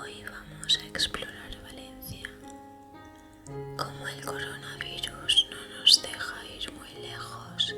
Hoy vamos a explorar Valencia. Como el coronavirus no nos deja ir muy lejos,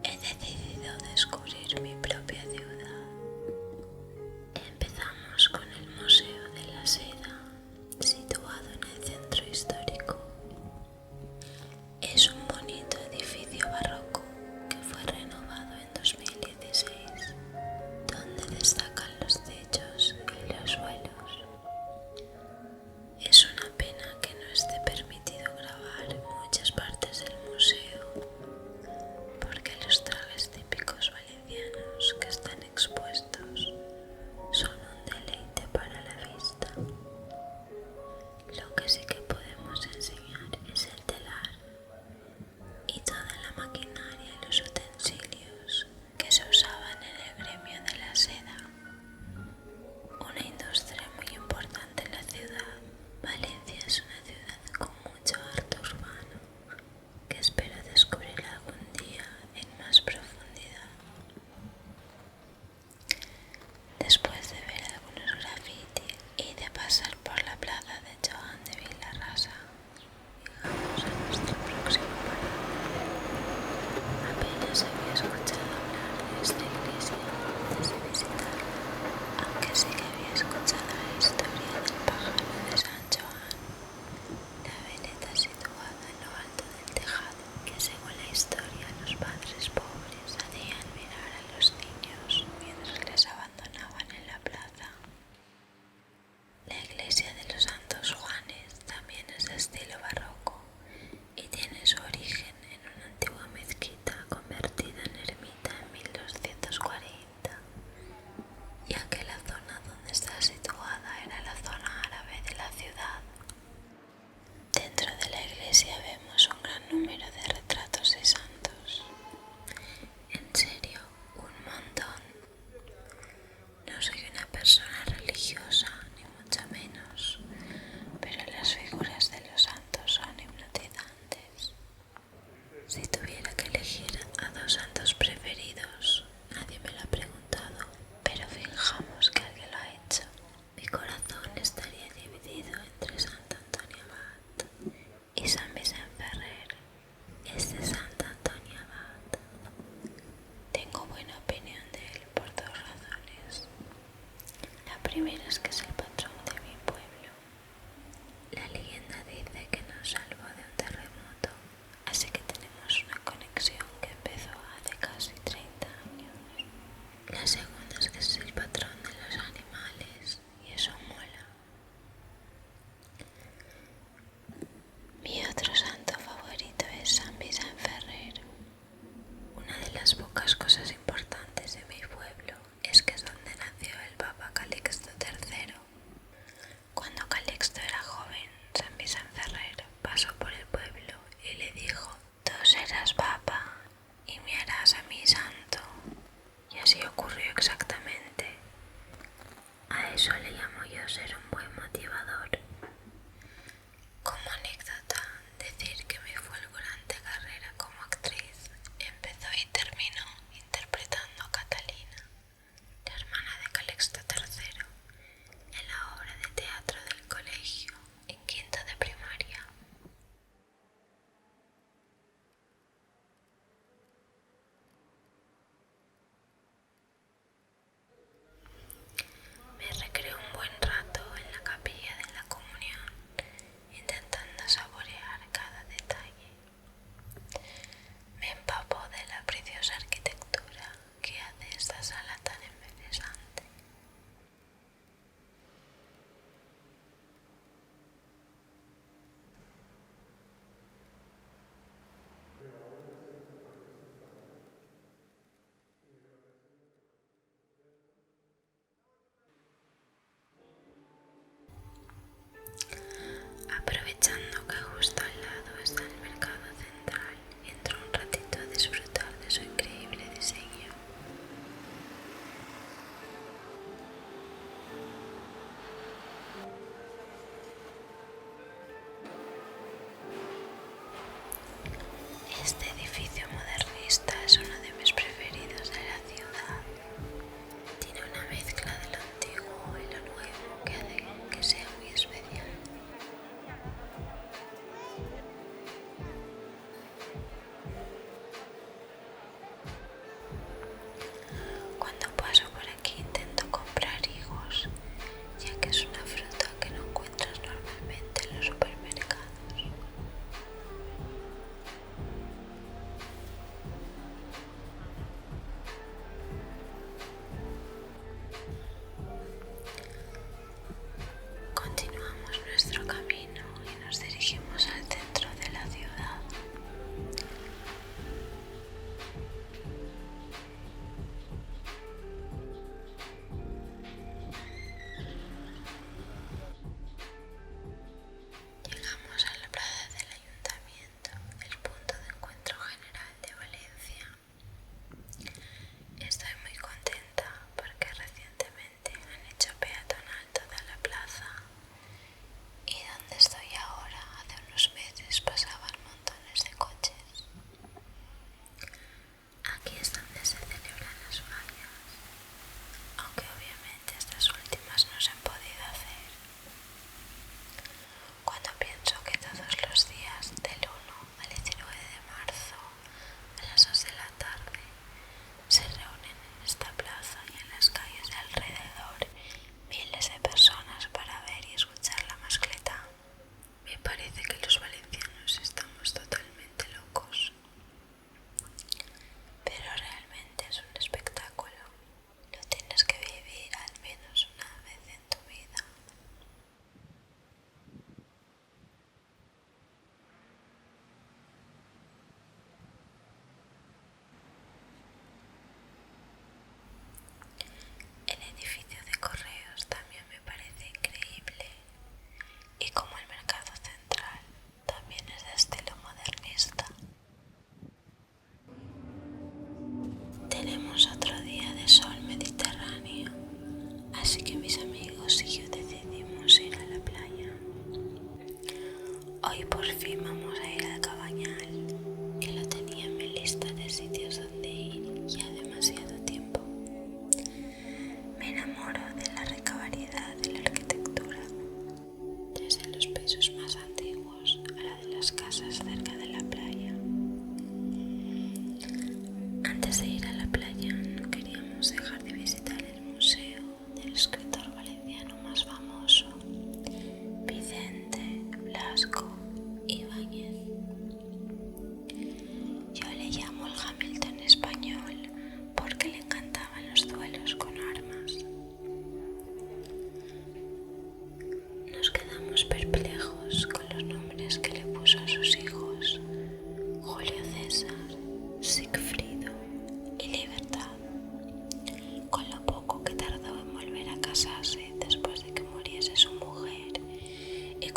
he decidido descubrir mi propia ciudad. Empezamos con el Museo de la Seda, situado en el centro histórico. Es un bonito edificio barroco que fue renovado en 2016, donde destacan los techos y los suelos. Es una pena que no esté permitido grabar muchas partes del museo, porque los trajes típicos valencianos que están expuestos son un deleite para la vista. Lo que sí que podemos enseñar es el telar y toda la maquinaria y los utensilios que se usaban en el gremio de la seda, una industria muy importante en la ciudad. Valencia es una ciudad con mucho arte urbano que espero descubrir algún día en más profundidad. Después de ver algunos grafitis y de pasar por la plaza de Joan de Vilarrasa, llegamos a nuestra próxima parada. Apenas había escuchado hablar de esta iglesia antes de visitarla, aunque sí que había escuchado la historia del pájaro de San Joan, la veleta situada en lo alto del tejado, que según la historia los padres pobres hacían mirar a los niños mientras les abandonaban en la plaza. La iglesia de los Santos Juanes también es de estilo barroco y tiene su origen en una antigua mezquita convertida en ermita en 1240, ya que la zona donde está situada era la zona árabe de la ciudad. Dentro de la iglesia vemos un gran número de retratos de santos. En serio, un montón. No soy una persona religiosa, ni mucho menos, pero las figuras de los santos son hipnotizantes. Si tuviera que elegir a dos santos preferidos, nadie me lo ha preguntado, pero fijamos que alguien lo ha hecho. Mi corazón estaría dividido entre Sant Antoni Abat y Sant Vicent Ferrer. Es de Sant Antoni Abat. Tengo buena opinión de él por dos razones. La primera es que es el patrón de mi pueblo. La leyenda dice que nos salvó de un terremoto, así que tenemos una conexión que empezó hace casi 30 años. La segunda es que es el patrón de los animales y eso mola. Mi otro santo favorito es Sant Vicent Ferrer. Una de las pocas cosas importantes de mi pueblo es que es donde nació el Papa Calixto III. Cuando Calixto era joven, Sant Vicent Ferrer pasó por el pueblo y le dijo: «Tú serás papa y me harás a mí santo». Y así ocurrió exactamente. A eso le llamo yo ser un buen motivador. Como anécdota, decir que mi fulgurante carrera como actriz empezó y terminó interpretando a Catalina, la hermana de Calixto III, en la obra de teatro del colegio en quinto de primaria. Me recreé un buen rato en la capilla de la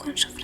con su